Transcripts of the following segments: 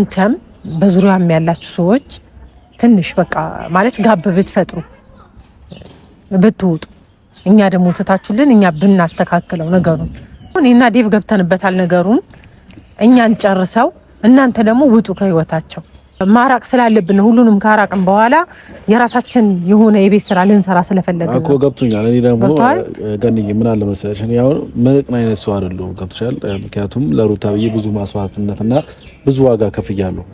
አንተም በዙሪያም ያላችሁ ሰዎች ትንሽ በቃ ማለት ጋብ ብትፈጥሩ ብትወጡ እኛ ደግሞ ትታችሁልን እኛ ብናስተካክለው ነገሩን እኔና ዴቭ ገብተንበታል ነገሩን እኛን ጨርሰው እናንተ ደግሞ ውጡ ከህይወታቸው ማራቅ ስላለብን ሁሉንም ካራቅን በኋላ የራሳችን የሆነ የቤት ስራ ልንሰራ ስለፈለግን እኮ ገብቶኛል። እኔ ደግሞ ገንዬ ምን አለ መሰለሽ እኔ አሁን ምንም አይነት ሰው አይደለሁም ገብቶሻል። ምክንያቱም ለሩታ ብዬ ብዙ መስዋዕትነትና ብዙ ዋጋ ከፍያለሁ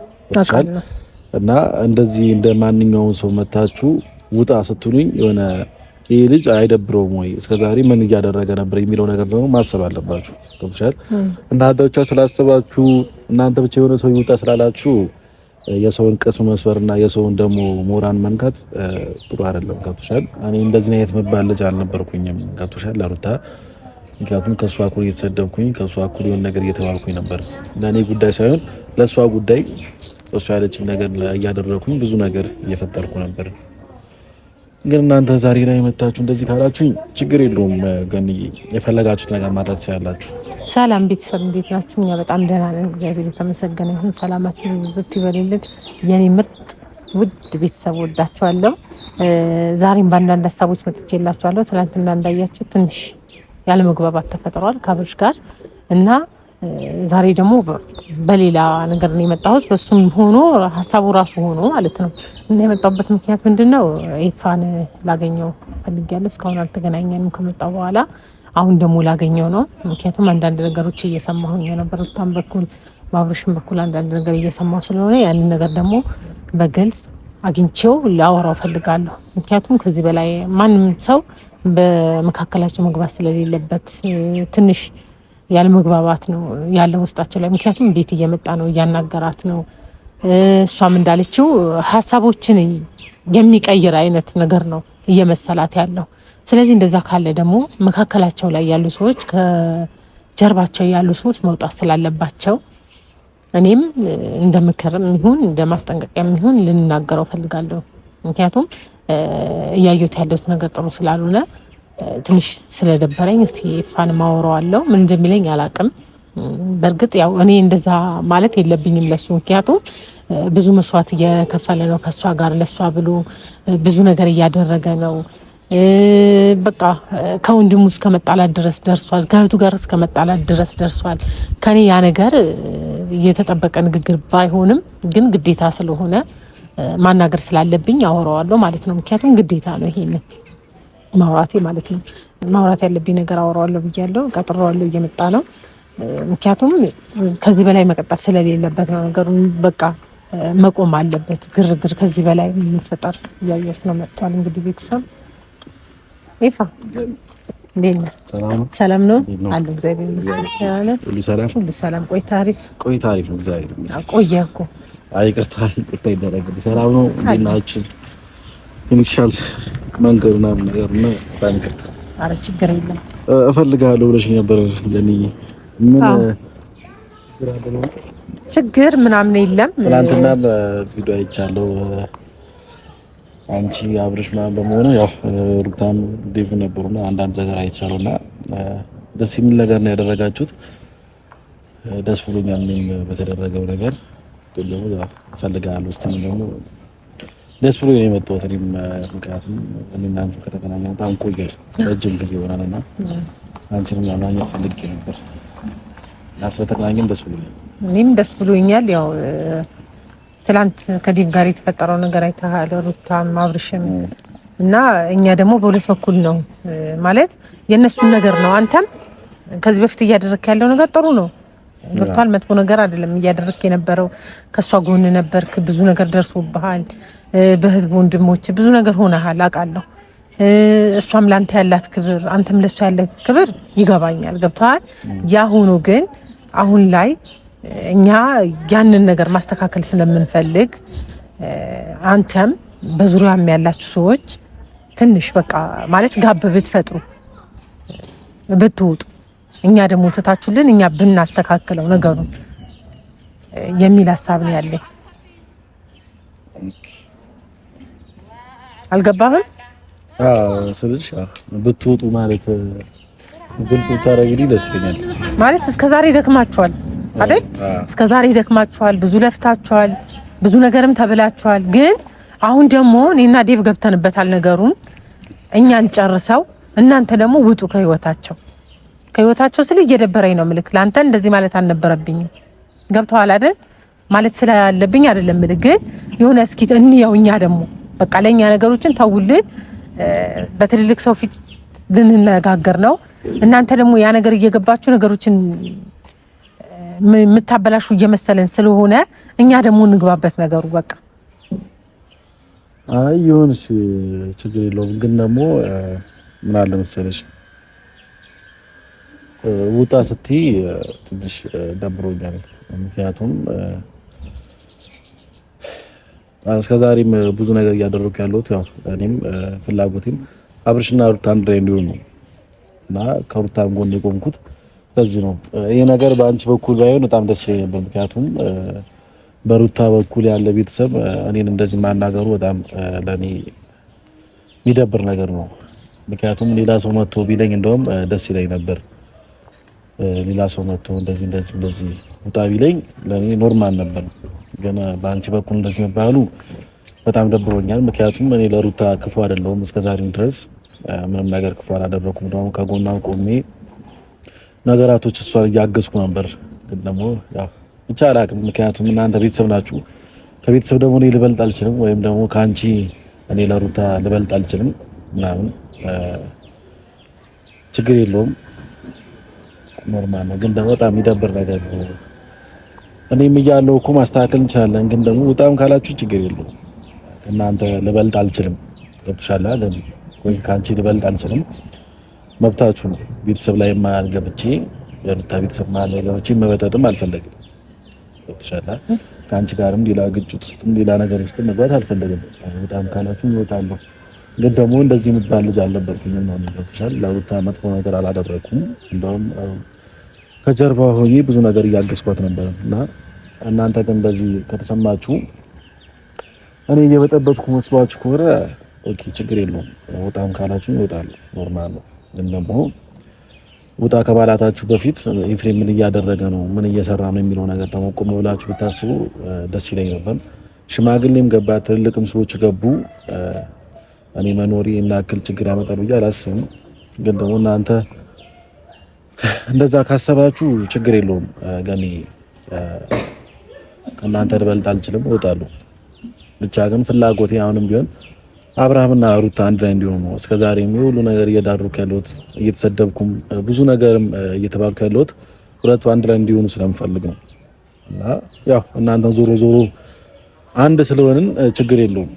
እና እንደዚህ እንደ ማንኛውም ሰው መታችሁ ውጣ ስትሉኝ የሆነ ይሄ ልጅ አይደብረውም ወይ እስከዛሬ ምን እያደረገ ነበር የሚለው ነገር ደግሞ ማሰብ አለባችሁ ገብቶሻል። እናንተ ብቻ ስላሰባችሁ እናንተ ብቻ የሆነ ሰው ይውጣ ስላላችሁ የሰውን ቅስም መስበርና የሰውን ደግሞ ሞራን መንካት ጥሩ አይደለም ገብቶሻል። እኔ እንደዚህ አይነት መባል ልጅ አልነበርኩኝም ገብቶሻል ለሩታ ምክንያቱም ከሷ እኩል እየተሰደብኩኝ ከሷ እኩል የሆነ ነገር እየተባልኩኝ ነበር ለኔ ጉዳይ ሳይሆን ለሷ ጉዳይ እሷ ያለችኝ ነገር እያደረኩኝ ብዙ ነገር እየፈጠርኩ ነበር። ግን እናንተ ዛሬ ላይ መጣችሁ እንደዚህ ካላችሁኝ ችግር የለውም ገንዬ የፈለጋችሁት ነገር ማድረግ ትችላላችሁ። ሰላም ቤተሰብ እንዴት ናችሁ? እኛ በጣም ደህና ነን፣ እግዚአብሔር የተመሰገነ ይሁን። ሰላማችሁ ይብዛ ይበልልን የኔ ምርጥ ውድ ቤተሰብ ወዳችኋለሁ። ዛሬም በአንዳንድ ሀሳቦች መጥቼላችኋለሁ። ትናንትና እንዳያችሁ ትንሽ ያለመግባባት ተፈጥሯል ከአብርሽ ጋር እና ዛሬ ደግሞ በሌላ ነገር ነው የመጣሁት። በሱም ሆኖ ሀሳቡ ራሱ ሆኖ ማለት ነው እና የመጣሁበት ምክንያት ምንድነው ኤፋን ላገኘው ፈልጌያለሁ። እስካሁን አልተገናኘንም ከመጣሁ በኋላ አሁን ደግሞ ላገኘው ነው። ምክንያቱም አንዳንድ ነገሮች እየሰማሁኝ ነበር በሩታም በኩል በአብርሽም በኩል አንዳንድ ነገር እየሰማሁ ስለሆነ ያንን ነገር ደግሞ በግልጽ አግኝቼው ላወራው ፈልጋለሁ። ምክንያቱም ከዚህ በላይ ማንም ሰው በመካከላቸው መግባት ስለሌለበት ትንሽ ያለ መግባባት ነው ያለው ውስጣቸው ላይ። ምክንያቱም ቤት እየመጣ ነው እያናገራት ነው። እሷም እንዳለችው ሀሳቦችን የሚቀይር አይነት ነገር ነው እየመሰላት ያለው። ስለዚህ እንደዛ ካለ ደግሞ መካከላቸው ላይ ያሉ ሰዎች ከጀርባቸው ያሉ ሰዎች መውጣት ስላለባቸው እኔም እንደምክርም ይሁን እንደማስጠንቀቂያም ይሁን ልናገረው ፈልጋለሁ። ምክንያቱም እያየሁት ያለሁት ነገር ጥሩ ስላልሆነ ትንሽ ስለደበረኝ እስቲ ኤፋን ማወራዋለሁ። ምን እንደሚለኝ አላቅም። በእርግጥ ያው እኔ እንደዛ ማለት የለብኝም ለሱ ምክንያቱም ብዙ መስዋዕት እየከፈለ ነው ከሷ ጋር ለሷ ብሎ ብዙ ነገር እያደረገ ነው። በቃ ከወንድሙ እስከ መጣላት ድረስ ደርሷል። ከእህቱ ጋር እስከ መጣላት ድረስ ደርሷል። ከኔ ያ ነገር የተጠበቀ ንግግር ባይሆንም ግን ግዴታ ስለሆነ ማናገር ስላለብኝ አወራዋለሁ ማለት ነው። ምክንያቱም ግዴታ ነው ይሄንን ማውራቴ ማለት ነው። ማውራት ያለብኝ ነገር አወራዋለሁ ብያለሁ። ቀጥሬዋለሁ እየመጣ ነው። ምክንያቱም ከዚህ በላይ መቀጠል ስለሌለበት ነው ነገሩ። በቃ መቆም አለበት ግርግር። ከዚህ በላይ የሚፈጠር እያየሁት ነው። መጥቷል እንግዲህ ቤተሰብ ኤፋ እንዴት ነህ? ሰላም ነው አለ እግዚአብሔር ይመስገን። ሁሉ ሰላም። ቆይታ አሪፍ ነው እግዚአብሔር ይመስገን። ቆየህ እኮ ይቅርታ ይደረግልኝ። ሰላም ነው እንዴት ናችሁ? ኢንሻል መንገሩና ነገር ነው ባንከርታ። ኧረ ችግር የለም። እፈልጋለሁ ብለሽ ነበር ለኔ ምን ችግር ምናምን የለም። ትናንትና በቪዲዮ አይቻለሁ አንቺ አብርሽ ምናምን በመሆኑ ያው ሩታም ዴቭ ነበሩና አንዳንድ ነገር አይቻለሁና ደስ የሚል ነገር ነው ያደረጋችሁት። ደስ ብሎኛል እኔም በተደረገው ነገር ደግሞ ያው እፈልጋለሁ እስቲ ደግሞ ደስ ብሎኝ ነው የመጣሁት። እኔም ምክንያቱም እኔና አንቺ ከተገናኘን በጣም ቆየን ረጅም ጊዜ ሆነና አንቺንም ለማግኘት ፈልጌ ነበር እና ስለተገናኘን ደስ ብሎኛል። እኔም ደስ ብሎኛል። ያው ትላንት ከዲቭ ጋር የተፈጠረው ነገር አይተሃል ሩታም አብርሽም እና እኛ ደግሞ በሁለት በኩል ነው ማለት የነሱን ነገር ነው። አንተም ከዚህ በፊት እያደረክ ያለው ነገር ጥሩ ነው ገብቷል። መጥፎ ነገር አይደለም እያደረክ የነበረው። ከሷ ጎን ነበርክ፣ ብዙ ነገር ደርሶብሃል። በህዝብ ወንድሞች ብዙ ነገር ሆነሃል አውቃለሁ። እሷም ላንተ ያላት ክብር አንተም ለሷ ያላት ክብር ይገባኛል ገብቷል። ያ ሆኖ ግን አሁን ላይ እኛ ያንን ነገር ማስተካከል ስለምንፈልግ አንተም በዙሪያም ያላችሁ ሰዎች ትንሽ በቃ ማለት ጋብ ብትፈጥሩ ብትወጡ እኛ ደግሞ ትታችሁልን እኛ ብናስተካክለው ነገሩን የሚል ሀሳብ ነው ያለኝ። አልገባህም? ስለዚህ ብትወጡ ማለት ግልጽ ታረግልኝ ደስ ይለኛል። ማለት እስከዛሬ ደክማችኋል አይደል? እስከዛሬ ደክማችኋል፣ ብዙ ለፍታችኋል፣ ብዙ ነገርም ተብላችኋል። ግን አሁን ደግሞ እኔና ዴቭ ገብተንበታል ነገሩን። እኛን ጨርሰው እናንተ ደግሞ ውጡ ከህይወታቸው ስለ እየደበረኝ ነው ምልክ። ላንተ እንደዚህ ማለት አልነበረብኝም። ገብተዋል አይደል? ማለት ስላለብኝ አይደለም ምልክ፣ ግን የሆነ እስኪ እንየው። እኛ ደግሞ በቃ ለኛ ነገሮችን ተውልን፣ በትልልቅ ሰው ፊት ልንነጋገር ነው። እናንተ ደግሞ ያ ነገር እየገባችሁ ነገሮችን የምታበላሹ እየመሰለን ስለሆነ እኛ ደግሞ እንግባበት ነገሩ በቃ። አይ ይሁንሽ፣ ችግር የለውም። ግን ደግሞ ምን አለ መሰለሽ ውጣ ስትይ ትንሽ ደብሮኛል። ምክንያቱም እስከዛሬም ብዙ ነገር እያደረኩ ያለሁት ያው እኔም ፍላጎቴም አብርሽና ሩታ አንድ ላይ እንዲሆኑ እና ከሩታም ጎን የቆምኩት ለዚህ ነው። ይሄ ነገር በአንቺ በኩል ባይሆን በጣም ደስ ይለኝ ነበር። ምክንያቱም በሩታ በኩል ያለ ቤተሰብ እኔን እንደዚህ ማናገሩ በጣም ለኔ የሚደብር ነገር ነው። ምክንያቱም ሌላ ሰው መጥቶ ቢለኝ እንደውም ደስ ይለኝ ነበር። ሌላ ሰው መጥቶ እንደዚህ ውጣ ቢለኝ ለኔ ኖርማል ነበር። ግን በአንቺ በኩል እንደዚህ መባሉ በጣም ደብሮኛል። ምክንያቱም እኔ ለሩታ ክፉ አይደለሁም፣ እስከዛሬም ድረስ ምንም ነገር ክፉ አላደረኩም። ደግሞ ከጎኗ ቆሜ ነገራቶች እሷን እያገዝኩ ነበር። ግን ደግሞ ያው ብቻ አላውቅም። ምክንያቱም እናንተ ቤተሰብ ናችሁ። ከቤተሰብ ደግሞ እኔ ልበልጥ አልችልም፣ ወይም ደግሞ ከአንቺ እኔ ለሩታ ልበልጥ አልችልም ምናምን። ችግር የለውም ኖርማል ነው። ግን ደግሞ በጣም የሚደብር ነገር ነው። እኔም እያለሁ እኮ ማስተካከል እንችላለን። ግን ደግሞ በጣም ካላችሁ ችግር የለውም። እናንተ ልበልጥ አልችልም። ገብቶሻል አይደል? ወይ ከአንቺ ልበልጥ አልችልም። መብታችሁ ነው። ቤተሰብ ላይ ማልገብቼ የሩታ ቤተሰብ ማልገብቼ መበጠጥም አልፈለግም። ገብቶሻል? ከአንቺ ጋርም ሌላ ግጭት ውስጥም ሌላ ነገር ውስጥ መግባት አልፈለግም። በጣም ካላችሁ እወጣለሁ። ግን ደግሞ እንደዚህ የምትባል ልጅ አልነበርኩኝም ነው። ገብቶሻል? ለሩታ መጥፎ ነገር አላደረኩም። እንደውም ከጀርባ ሆኜ ብዙ ነገር እያገዝኳት ነበር እና እናንተ ግን እንደዚህ ከተሰማችሁ እኔ እየበጠበጥኩ መስሏችሁ ከሆነ ኦኬ ችግር የለውም። ወጣም ካላችሁ ይወጣል፣ ኖርማል ነው። ግን ደግሞ ውጣ ከማላታችሁ በፊት ኤፍሬም ምን እያደረገ ነው፣ ምን እየሰራ ነው የሚለው ነገር ደግሞ ቆም ብላችሁ ብታስቡ ደስ ይለኝ ነበር። ሽማግሌም ገባ፣ ትልልቅም ሰዎች ገቡ። እኔ መኖሪ እና ያክል ችግር ያመጣል ብዬ አላስብም። ግን ደግሞ እናንተ እንደዛ ካሰባችሁ ችግር የለውም። ገኒ ከእናንተ ልበልጥ አልችልም፣ እወጣለሁ። ብቻ ግን ፍላጎቴ አሁንም ቢሆን አብርሃምና ሩታ አንድ ላይ እንዲሆኑ ነው። እስከዛሬም የሁሉ ነገር እየዳሩክ ያለሁት እየተሰደብኩም ብዙ ነገርም እየተባልኩ ያለሁት ሁለቱ አንድ ላይ እንዲሆኑ ስለምፈልግ ነው። እና ያው እናንተ ዞሮ ዞሮ አንድ ስለሆንን ችግር የለውም፣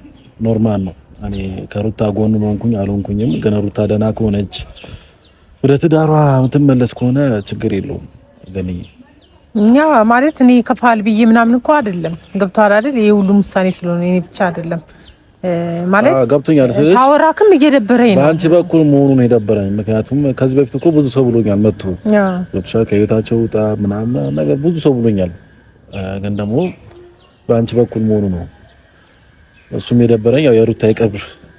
ኖርማል ነው። እኔ ከሩታ ጎን ሆንኩኝ አልሆንኩኝም፣ ግን ሩታ ደህና ከሆነች ወደ ትዳሯ የምትመለስ ከሆነ ችግር የለውም። ግን ያ ማለት እኔ ከፋል ብዬ ምናምን እኮ አይደለም። ገብቷል አይደል? ይሄ ሁሉ ውሳኔ ስለሆነ እኔ ብቻ አይደለም ማለት ገብቶኛል። ስለዚህ ሳወራክም እየደበረኝ ነው። በአንቺ በኩል መሆኑን የደበረኝ ምክንያቱም ከዚህ በፊት እኮ ብዙ ሰው ብሎኛል መጥቶ ገብቶሻል፣ ከህይወታቸው ውጣ ምናምን ነገር ብዙ ሰው ብሎኛል። ግን ደግሞ በአንቺ በኩል መሆኑ ነው እሱም የደበረኝ። ያው የሩታ የቅርብ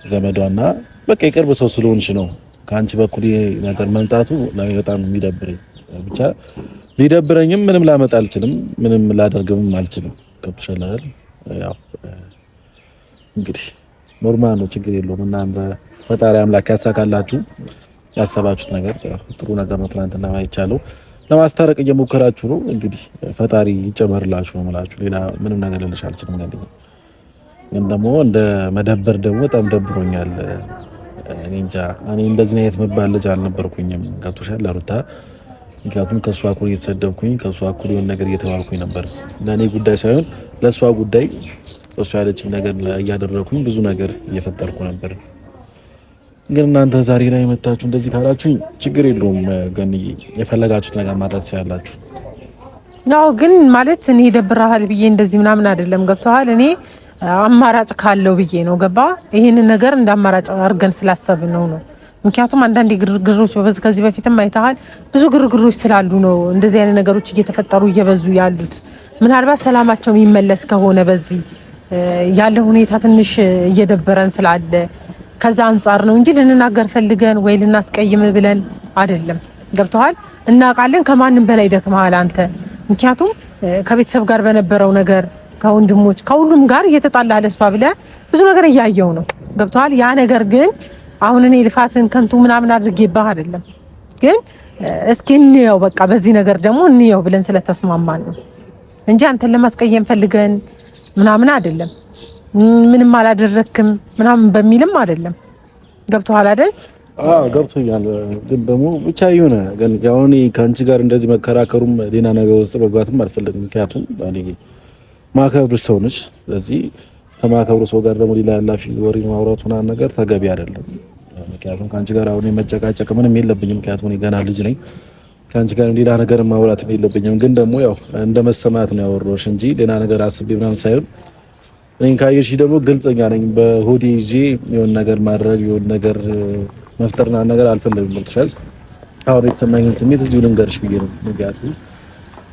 ዘመዷና በቃ የቅርብ ሰው ስለሆንሽ ነው ከአንቺ በኩል ነገር መምጣቱ ለኔ በጣም የሚደብረኝ። ብቻ ሊደብረኝም ምንም ላመጣ አልችልም፣ ምንም ላደርግም አልችልም። ገብቶሻል አይደል? ያው እንግዲህ ኖርማል ነው፣ ችግር የለውም። እናንተ ፈጣሪ አምላክ ያሳካላችሁ ያሰባችሁት ነገር ጥሩ ነገር ነው። ትናንትና ማይቻለው ለማስታረቅ እየሞከራችሁ ነው። እንግዲህ ፈጣሪ ይጨመርላችሁ ነው የምላችሁ። ሌላ ምንም ነገር ልልሽ አልችልም። ግን ደግሞ እንደ መደበር ደግሞ በጣም ደብሮኛል። እኔ እንጃ፣ እኔ እንደዚህ አይነት መባል ልጅ አልነበርኩኝም። ገብቶሻል ለሩታ ምክንያቱም ከሷ እኩል እየተሰደብኩኝ ከሷ እኩል የሆነ ነገር እየተባልኩኝ ነበር። ለእኔ ጉዳይ ሳይሆን ለእሷ ጉዳይ እሷ ያለችኝ ነገር እያደረኩኝ ብዙ ነገር እየፈጠርኩ ነበር። ግን እናንተ ዛሬ ላይ መታችሁ እንደዚህ ካላችሁኝ ችግር የለውም። ግን የፈለጋችሁት ነገር ማድረግ ትችላላችሁ። ነው ግን ማለት እኔ ደብረሃል ብዬ እንደዚህ ምናምን አይደለም። ገብቶሃል? እኔ አማራጭ ካለው ብዬ ነው። ገባ? ይሄንን ነገር እንደ አማራጭ አድርገን ስላሰብን ነው። ምክንያቱም አንዳንድ ግርግሮች ከዚህ በፊትም አይተሃል፣ ብዙ ግርግሮች ስላሉ ነው እንደዚህ አይነት ነገሮች እየተፈጠሩ እየበዙ ያሉት። ምናልባት ሰላማቸው የሚመለስ ከሆነ በዚህ ያለ ሁኔታ ትንሽ እየደበረን ስላለ ከዛ አንጻር ነው እንጂ ልንናገር ፈልገን ወይ ልናስቀይም ብለን አይደለም። ገብቶሃል? እናውቃለን። ከማንም በላይ ደክመሃል አንተ። ምክንያቱም ከቤተሰብ ጋር በነበረው ነገር ከወንድሞች ከሁሉም ጋር እየተጣላ ለሷ ብለህ ብዙ ነገር እያየው ነው ገብቶሃል። ያ ነገር ግን አሁን እኔ ልፋትን ከንቱ ምናምን አድርጌብህ አይደለም፣ ግን እስኪ እንየው በቃ በዚህ ነገር ደግሞ እንየው ብለን ስለተስማማን ነው እንጂ አንተን ለማስቀየም ፈልገን ምናምን አይደለም። ምንም አላደረክም ምናምን በሚልም አይደለም። ገብቶሃል አይደል? ገብቶኛል። ግን ደግሞ ብቻ ይሁን ግን ያው እኔ ከአንቺ ጋር እንደዚህ መከራከሩም ሌላ ነገር ውስጥ መግባትም አልፈልግም። ምክንያቱም እኔ ማከብር ሰው ነች። ስለዚህ ከማከብር ሰው ጋር ደግሞ ሌላ ያላፊ ወሬ ማውራት ምናምን ነገር ተገቢ አይደለም። ምክንያቱም ከአንቺ ጋር አሁን መጨቃጨቅ ምንም የለብኝም። ምክንያቱም እኔ ገና ልጅ ነኝ። ከአንቺ ጋር ሌላ ነገር ማውራት የለብኝም። ግን ደግሞ ያው እንደመሰማት ነው ያወራሁሽ እንጂ ሌላ ነገር አስቤ ምናምን ሳይሆን እኔን ካየሽ ደግሞ ግልጽኛ ነኝ። በሆዴ ይዤ የሆነ ነገር ማድረግ የሆነ ነገር መፍጠርና ነገር አልፈልግም። ልትሻል አሁን የተሰማኝን ስሜት እዚሁ ልንገርሽ ብዬ ነው። ምክንያቱም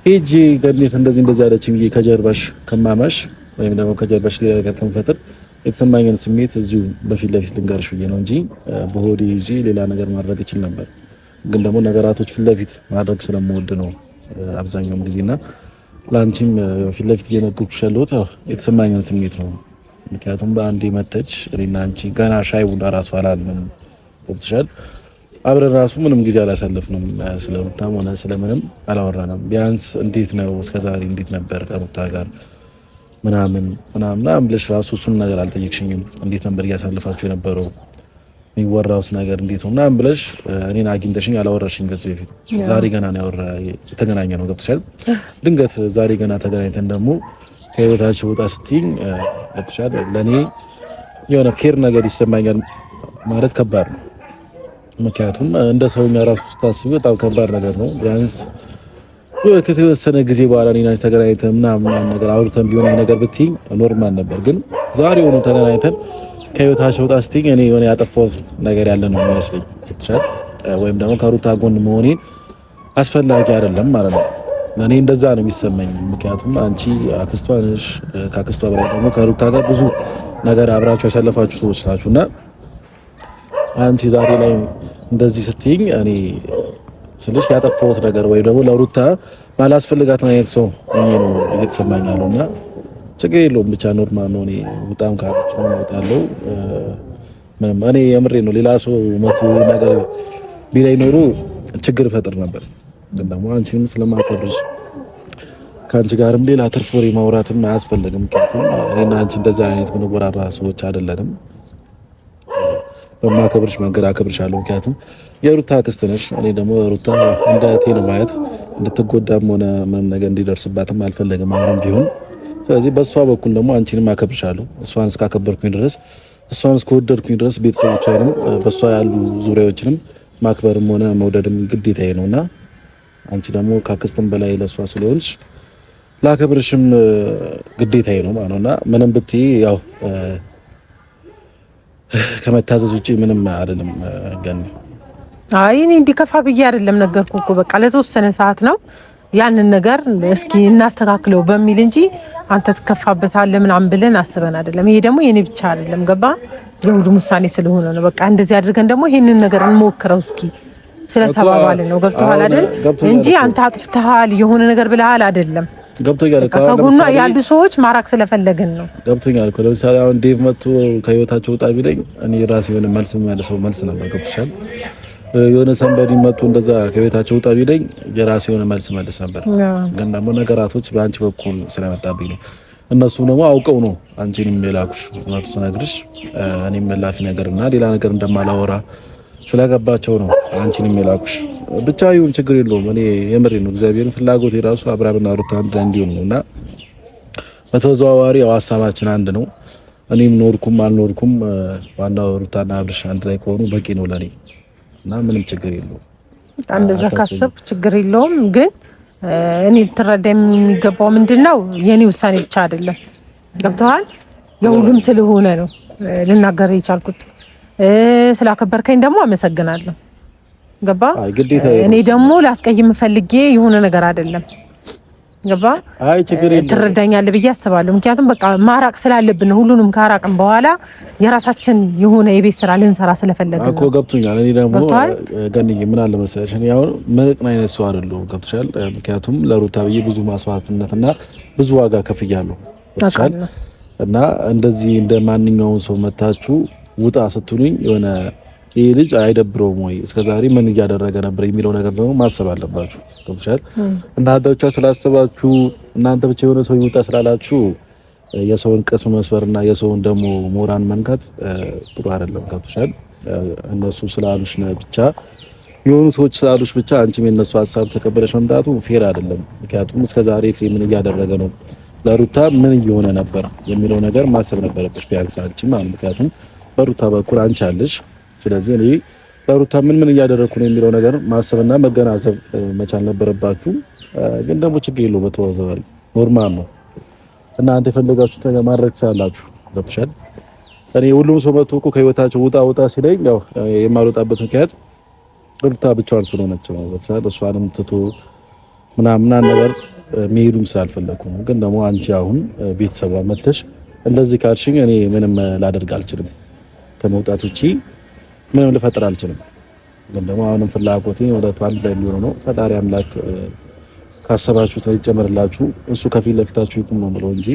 ሄጄ ገነት እንደዚህ አለችኝ ብዬ ከጀርባሽ ከማማሽ ወይም ደግሞ ከጀርባሽ ሌላ ነገር ከመፈጠር የተሰማኝን ስሜት እዚሁ በፊት ለፊት ልንገርሽ ብዬ ነው እንጂ በሆዴ ይዤ ሌላ ነገር ማድረግ እችል ነበር። ግን ደግሞ ነገራቶች ፊት ለፊት ማድረግ ስለምወድ ነው አብዛኛውን ጊዜና ላንቺም ፊት ለፊት እየነገርኩሽ ያለሁት የተሰማኝን ስሜት ነው። ምክንያቱም በአንዴ መተች እኔና አንቺ ገና ሻይ ቡና ራሱ አላልንም። ወጥሻል አብረን ራሱ ምንም ጊዜ አላሳለፍንም። ስለሩታም ሆነ ስለምንም አላወራንም። ቢያንስ እንዴት ነው እስከዛሬ እንዴት ነበር ከሩታ ጋር ምናምን ብለሽ ራሱ እሱን ነገር አልጠየቅሽኝም። እንዴት ነበር እያሳለፋችሁ የነበረው የሚወራውስ ነገር እንዴት ነው ምናምን ብለሽ እኔን አግኝተሽኝ አላወራሽኝ ከዚህ በፊት። ዛሬ ገና ነው የተገናኘ ነው ገብቶሻል። ድንገት ዛሬ ገና ተገናኝተን ደግሞ ከህይወታችሁ ወጣ ስትይኝ ገብቶሻል። ለኔ የሆነ ፌር ነገር ይሰማኛል ማለት ከባድ ነው። ምክንያቱም እንደ ሰውኛ ራሱ ስታስቢ በጣም ከባድ ነገር ነው። ቢያንስ ከተወሰነ ጊዜ በኋላ እኔና አንቺ ተገናኝተን ምናምን ነገር አውርተን ቢሆን ነገር ብትይኝ ኖርማል ነበር። ግን ዛሬ ሆኖ ተገናኝተን ከህይወታቸው ወጣ ስትይኝ እኔ የሆነ ያጠፋሁት ነገር ያለ ነው የሚመስለኝ ወይም ደግሞ ከሩታ ጎን መሆኔን አስፈላጊ አይደለም ማለት ነው። እኔ እንደዛ ነው የሚሰማኝ። ምክንያቱም አንቺ አክስቷ ነሽ፣ ከአክስቷ በላይ ደግሞ ከሩታ ጋር ብዙ ነገር አብራችሁ ያሳለፋችሁ ሰዎች ናችሁና አንቺ ዛሬ ላይ እንደዚህ ስትይኝ እኔ ስልሽ ያጠፋሁት ነገር ወይ ደግሞ ለሩታ ማላስፈልጋት አይነት ሰው እኔ ነው እየተሰማኝ ያለውና ችግር የለውም ብቻ ኖርማል ነው። እኔ በጣም ካለች ነው እወጣለሁ። ምንም እኔ የምሬ ነው። ሌላ ሰው መቶ ነገር ቢላይ ኖሮ ችግር ፈጥር ነበር። ግን ደግሞ አንቺንም ስለማከብርሽ ከአንቺ ጋርም ሌላ ትርፍ ወሬ ማውራትም አያስፈልግም። ምክንያቱም እኔና አንቺ እንደዛ አይነት ምንወራራ ሰዎች አይደለንም። በማከብርሽ መንገድ አከብርሻለሁ። ምክንያቱም የሩታ አክስት ነሽ። እኔ ደግሞ ሩታ እንደ እህቴ ነው ማየት። እንድትጎዳም ሆነ ምንም ነገር እንዲደርስባትም አልፈለግም አሁንም ቢሆን። ስለዚህ በእሷ በኩል ደግሞ አንቺንም አከብርሻለሁ። እሷን እስካከበርኩኝ ድረስ እሷን እስከወደድኩኝ ድረስ ቤተሰቦቿንም በእሷ ያሉ ዙሪያዎችንም ማክበርም ሆነ መውደድም ግዴታዬ ነውና አንቺ ደግሞ ከአክስትም በላይ ለእሷ ስለሆንሽ ላከብርሽም ግዴታዬ ነው ማለት ነውና ምንም ብትይ ያው ከመታዘዝ ውጪ ምንም አይደለም። ገን አይ እኔ እንዲከፋ ብዬ አይደለም ነገርኩህ እኮ በቃ ለተወሰነ ሰዓት ነው ያንን ነገር እስኪ እናስተካክለው በሚል እንጂ አንተ ትከፋበታለህ ምናምን ብለን አስበን አይደለም። ይሄ ደግሞ የኔ ብቻ አይደለም ገባ የሁሉም ውሳኔ ስለሆነ ነው። በቃ እንደዚህ አድርገን ደግሞ ይሄንን ነገር እንሞክረው እስኪ ስለተባባለ ነው። ገብቶሃል አይደል? እንጂ አንተ አጥፍተሃል የሆነ ነገር ብለሃል አይደለም። ገብቶኛል እኮ ከጎኗ ያሉ ሰዎች ማራክ ስለፈለግን ነው። ገብቶኛል እኮ ለምሳሌ አሁን ዴቭ መጥቶ ከህይወታቸው ወጣ ቢለኝ እኔ ራሴ የሆነ መልስ የሚያልሰው መልስ ነበር። ገብቶሻል? የሆነ ሰንበዲ መጥቶ እንደዛ ከህይወታቸው ወጣ ቢለኝ የራሴ የሆነ መልስ መልስ ነበር። ግን ደግሞ ነገራቶች በአንቺ በኩል ስለመጣብኝ ነው። እነሱም ደግሞ አውቀው ነው አንቺንም የላኩሽ። እውነቱ ስነግርሽ እኔም መላፊ ነገርና ሌላ ነገር እንደማላወራ ስለገባቸው ነው አንቺንም የላኩሽ። ብቻ ይሁን ችግር የለውም። እኔ የምሬ ነው። እግዚአብሔርን ፍላጎት የራሱ አብርሃምና ሩታ አንድ ላይ እንዲሆን ነውና በተዘዋዋሪ ያው ሀሳባችን አንድ ነው። እኔም ኖርኩም አልኖርኩም ዋናው ሩታና አብርሽ አንድ ላይ ከሆኑ በቂ ነው ለኔ እና ምንም ችግር የለውም። እንደዛ ካሰብ ችግር የለውም። ግን እኔ ልትረዳ የሚገባው ምንድነው የኔ ውሳኔ ብቻ አይደለም። ገብቶሃል? የሁሉም ስለሆነ ነው ልናገር የቻልኩት። ስላከበርከኝ ደግሞ አመሰግናለሁ። ገባ? እኔ ደግሞ ላስቀይም ፈልጌ የሆነ ነገር አይደለም። ገባ አይ ችግር የለም ትረዳኛለህ ብዬ አስባለሁ። ምክንያቱም በቃ ማራቅ ስላለብን ሁሉንም ካራቅን በኋላ የራሳችን የሆነ የቤት ስራ ልንሰራ ስለፈለግን እኮ ገብቶኛል። እኔ ደግሞ ገንዬ ምን አለ መሰለሽ እኔ አሁን ምንም አይነት ሰው አይደለሁም ገብቶሻል። ምክንያቱም ለሩታ ብዬ ብዙ መስዋዕትነትና ብዙ ዋጋ ከፍያለሁ እና እንደዚህ እንደ ማንኛውም ሰው መታችሁ ውጣ ስትሉኝ የሆነ ይሄ ልጅ አይደብረውም ወይ እስከዛሬ ምን እያደረገ ነበር የሚለው ነገር ደግሞ ማሰብ አለባችሁ። ገብቶሻል። እናንተ ብቻ ስላሰባችሁ እናንተ ብቻ የሆነ ሰው ይውጣ ስላላችሁ የሰውን ቅስም መስበርና የሰውን ደግሞ ሞራን መንካት ጥሩ አይደለም። ገብቶሻል። እነሱ ስላሉሽ ብቻ የሆኑ ሰዎች ስላሉሽ ብቻ አንቺም የነሱ ሀሳብ ተቀበለሽ መምጣቱ ፌር አይደለም። ምክንያቱም እስከዛሬ ፍሬ ምን እያደረገ ነው ለሩታ ምን እየሆነ ነበር የሚለው ነገር ማሰብ ነበረብሽ ቢያንስ አንቺ ማለት ምክንያቱም በሩታ በኩል አንቺ አለሽ። ስለዚህ እኔ ለሩታ ምን እያደረኩ ነው የሚለው ነገር ማሰብና መገናዘብ መቻል ነበረባችሁ። ግን ደግሞ ችግር የለውም በተወዘዋሪ ኖርማል ነው። እናንተ የፈለጋችሁት ነገር ማድረግ ትችላላችሁ። ገብቶሻል። እኔ ሁሉም ሰው መጥቶ እኮ ከህይወታቸው ውጣ ሲለኝ ያው የማልወጣበት ምክንያት ሩታ ብቻዋን ስለሆነች ነው። ገብቶሻል። እሷንም ትቶ ምናምን ነገር መሄዱም ስላልፈለኩ ነው። ግን ደግሞ አንቺ አሁን ቤተሰቧ መተሽ እንደዚህ ካልሽኝ እኔ ምንም ላደርግ አልችልም። ከመውጣት ውጪ ምንም ልፈጥር አልችልም። ግን ደግሞ አሁንም ፍላጎቴ ወደቱ አንድ ላይ የሚሆነው ነው። ፈጣሪ አምላክ ካሰባችሁት ላይ ይጨምርላችሁ። እሱ ከፊት ለፊታችሁ ይቁም ነው ብለው እንጂ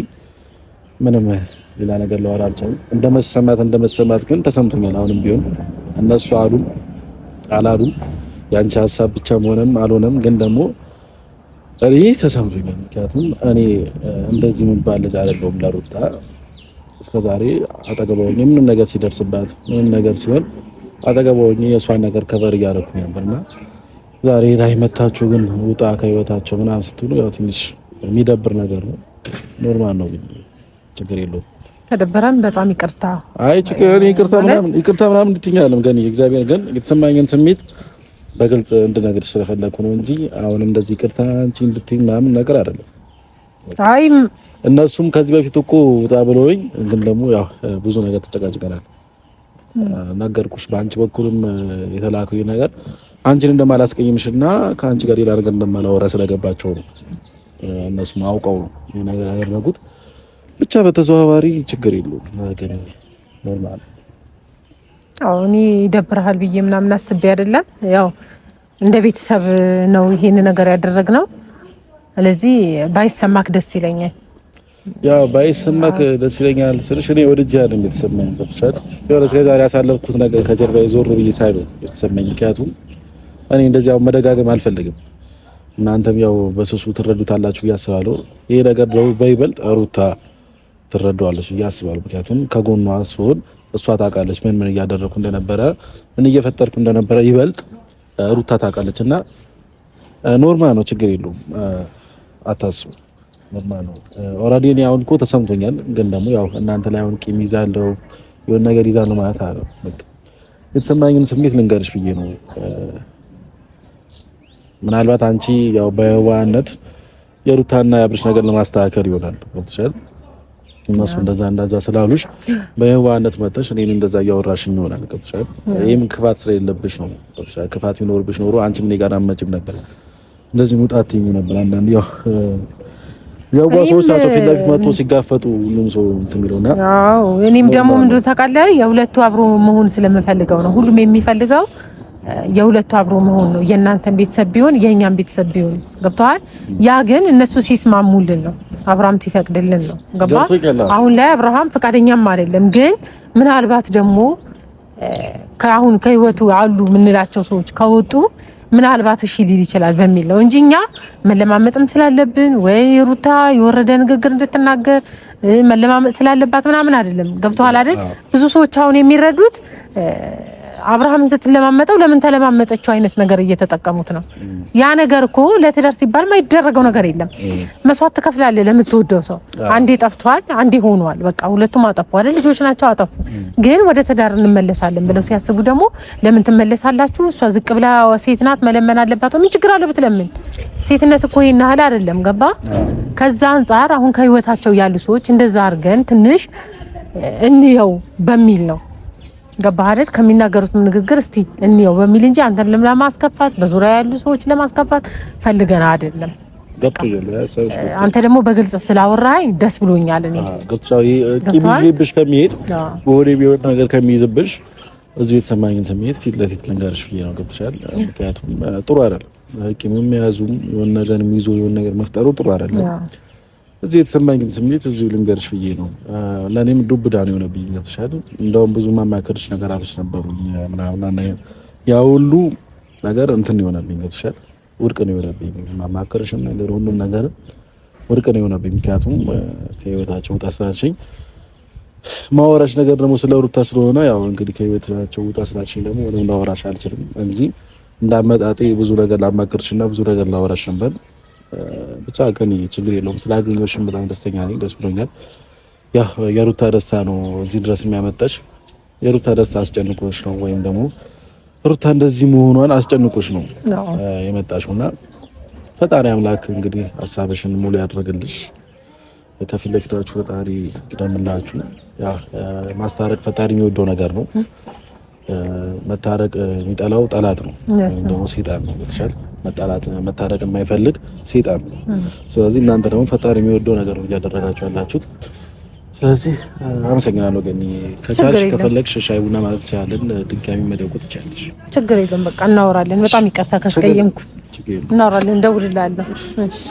ምንም ሌላ ነገር ለዋራ አልቻለም። እንደመሰማት ግን ተሰምቶኛል። አሁንም ቢሆን እነሱ አላሉም ያንቺ ሀሳብ ብቻ ሆነም አልሆነም ግን ደግሞ እኔ ተሰምቶኛል። ምክንያቱም እኔ እንደዚህ የሚባል ልጅ አይደለሁም ለሩታ እስከዛሬ አጠገባውኝ ምንም ነገር ሲደርስባት ምንም ነገር ሲሆን አጠገባውኝ የሷን ነገር ከበር እያደረኩኝ ነበርና ዛሬ ላይ መታችሁ ግን ውጣ ከህይወታቸው ምናምን ስትሉ ያው ትንሽ የሚደብር ነገር ነው። ኖርማል ነው ግን ችግር የለውም። ከደበረን በጣም ይቅርታ። አይ ችግር ይቅርታ ምናምን እንድትኛለም ግን እግዚአብሔር ግን የተሰማኝን ስሜት በግልጽ እንድነግርሽ ስለፈለኩ ነው እንጂ አሁን እንደዚህ ይቅርታ አንቺ እንድትኝ ምናምን ነገር አይደለም። አይ እነሱም ከዚህ በፊት እኮ ውጣ ብለውኝ ግን ደግሞ ያው ብዙ ነገር ተጨቃጭቀናል። ነገርኩሽ በአንቺ በኩልም የተላከው ነገር አንቺን እንደማላስቀይምሽና ከአንቺ ጋር ሌላ ነገር እንደማላወራ ስለገባቸው ነው። እነሱም አውቀው ነው ይሄ ነገር ያደረጉት። ብቻ በተዘዋዋሪ ችግር የለውም ግን ኖርማል። አዎ እኔ ይደብርሃል ብዬ ምናምን አስቤ አይደለም። ያው እንደ ቤተሰብ ነው ይሄን ነገር ያደረግነው። ስለዚህ ባይሰማክ ደስ ይለኛል። ያው ባይሰማክ ደስ ይለኛል ስልሽ እኔ ወድጄ አይደለም የተሰማኝ። ገብቶሻል። የሆነ እስከዛሬ ያሳለፍኩት ነገር ከጀርባዬ ዞር ብዬ ሳይሆን የተሰማኝ። ምክንያቱም እኔ እንደዚያው መደጋገም አልፈልግም። እናንተም ያው በስሱ ትረዱታላችሁ ብዬ አስባለሁ። ይሄ ነገር ነው በይበልጥ ሩታ ትረዳዋለች ብዬ አስባለሁ። ምክንያቱም ከጎኗ ስሆን እሷ ታውቃለች ምን እያደረኩ እንደነበረ ምን እየፈጠርኩ እንደነበረ ይበልጥ ሩታ ታውቃለችና ኖርማል ነው፣ ችግር የለውም። አታስቡ፣ ኖርማል ነው። ኦልሬዲ እኔ አሁን እኮ ተሰምቶኛል። ግን ደግሞ ያው እናንተ ላይ አሁን ቂም ይዛለሁ የሆነ ነገር ይዛለሁ ማለት አይደለም። በቃ የተሰማኝን ስሜት ልንገርሽ ብዬ ነው። ምናልባት አንቺ ያው በዋናነት የሩታና የአብርሽ ነገር ለማስተካከል ይሆናል ገብቶሻል። እነሱ እንደዛ ስላሉሽ በዋናነት መጥተሽ እኔን እንደዛ እያወራሽኝ ይሆናል ገብቶሻል። ይሄም ክፋት ስለሌለብሽ ነው ገብቶሻል። ክፋት ቢኖርብሽ ኖሮ አንቺም እኔ ጋር አትመጭም ነበር፣ እንደዚህ ሙጣት ይኝ ነበር። አንዳንድ ያው ሰዎች ናቸው ፊት ለፊት መጥቶ ሲጋፈጡ ሁሉም ሰው እንትን የሚለውና አዎ እኔም ደግሞ ምንድነው ታውቃለህ የሁለቱ አብሮ መሆን ስለምፈልገው ነው። ሁሉም የሚፈልገው የሁለቱ አብሮ መሆን ነው። የእናንተን ቤተሰብ ቢሆን የኛም ቤተሰብ ቢሆን ገብቷል። ያ ግን እነሱ ሲስማሙልን ነው፣ አብርሃም ሲፈቅድልን ነው። ገባ? አሁን ላይ አብርሃም ፈቃደኛም አይደለም። ግን ምናልባት ደግሞ ከአሁን ከህይወቱ አሉ ምንላቸው ሰዎች ከወጡ ምናልባት እሺ ሊል ይችላል በሚል ነው እንጂ እኛ መለማመጥም ስላለብን ወይ ሩታ የወረደ ንግግር እንድትናገር መለማመጥ ስላለባት ምናምን አይደለም። ገብቷል አይደል? ብዙ ሰዎች አሁን የሚረዱት አብርሃምን ስትለማመጠው ለምን ተለማመጠችው አይነት ነገር እየተጠቀሙት ነው። ያ ነገር እኮ ለትዳር ሲባል ማይደረገው ነገር የለም። መስዋዕት ትከፍላለህ ለምትወደው ሰው። አንዴ ጠፍቷል፣ አንዴ ሆኗል። በቃ ሁለቱም አጠፉ አይደል? ልጆች ናቸው አጠፉ። ግን ወደ ትዳር እንመለሳለን ብለው ሲያስቡ ደግሞ ለምን ትመለሳላችሁ? እሷ ዝቅ ብላ ሴት ናት መለመን አለባት። ምን ችግር አለ ብትለምን? ሴትነት እኮ ይሄን ያህል አይደለም። ገባ? ከዛ አንፃር አሁን ከህይወታቸው ያሉ ሰዎች እንደዛ አድርገን ትንሽ እንየው በሚል ነው። ገባህ አይደል? ከሚናገሩት ንግግር እስቲ እንየው በሚል እንጂ አንተን ለማስከፋት በዙሪያ ያሉ ሰዎች ለማስከፋት ፈልገን አይደለም። አንተ ደግሞ በግልጽ ስላወራኸኝ ደስ ብሎኛል። እኔ ቂምሽ ከሚሄድ ወሬ ቢሆን ነገር ከሚይዝብሽ እዚህ የተሰማኝን ስሜት ፊት ለፊት ልንገርሽ ብዬ ነው። ገብቶሻል? ምክንያቱም ጥሩ አይደለም ቂምም መያዙም የሆነ ነገር ይዞ የሆነ ነገር መፍጠሩ ጥሩ አይደለም። እዚህ የተሰማኝን ስሜት እዚሁ ልንገርሽ ብዬ ነው። ለኔም ዱብዳ ነው የሆነብኝ። ገብቶሻል? እንደውም ብዙ ማማከርሽ ነገራቶች ነበሩ ምናምን ያ ሁሉ ነገር እንትን ይሆነብኝ። ገብቶሻል? ውድቅ ነው የሆነብኝ። ማማከርሽም ነገር ሁሉም ነገር ውድቅ ነው የሆነብኝ። ምክንያቱም ከህይወታቸው ውጣ ስላልሽኝ ማወራሽ ነገር ደግሞ ስለ ሩታ ስለሆነ ያው እንግዲህ ከህይወታቸው ውጣ ስላልሽኝ ደግሞ ምንም ላወራሽ አልችልም እንጂ እንዳመጣጤ ብዙ ነገር ላማከርሽና ብዙ ነገር ላወራሽ ነበር። ብቻ ግን ችግር የለውም። ስላገኘሁሽም በጣም ደስተኛ ነኝ። ደስ ብሎኛል። ያ የሩታ ደስታ ነው እዚህ ድረስ የሚያመጣሽ። የሩታ ደስታ አስጨንቆሽ ነው ወይም ደግሞ ሩታ እንደዚህ መሆኗን አስጨንቆሽ ነው የመጣሽውና ፈጣሪ አምላክ እንግዲህ ሀሳብሽን ሙሉ ያድርግልሽ። ከፊት ለፊታችሁ ፈጣሪ ይቅደምላችሁ። ያ ማስታረቅ ፈጣሪ የሚወደው ነገር ነው። መታረቅ የሚጠላው ጠላት ነው ወይም ደግሞ ሰይጣን ነው። ብትሻል መታረቅ የማይፈልግ ሰይጣን ነው። ስለዚህ እናንተ ደግሞ ፈጣሪ የሚወደው ነገር ነው እያደረጋችሁ ያላችሁት። ስለዚህ አመሰግናለሁ። ግን ከቻልሽ ከፈለግሽ ሻይ ቡና ማለት ትችያለን። ድጋሚ መደወል ትችያለሽ። ችግር የለም። በቃ እናወራለን። በጣም ይቅርታ ካስቀየምኩ እናወራለን። እንደውልልሃለሁ። እሺ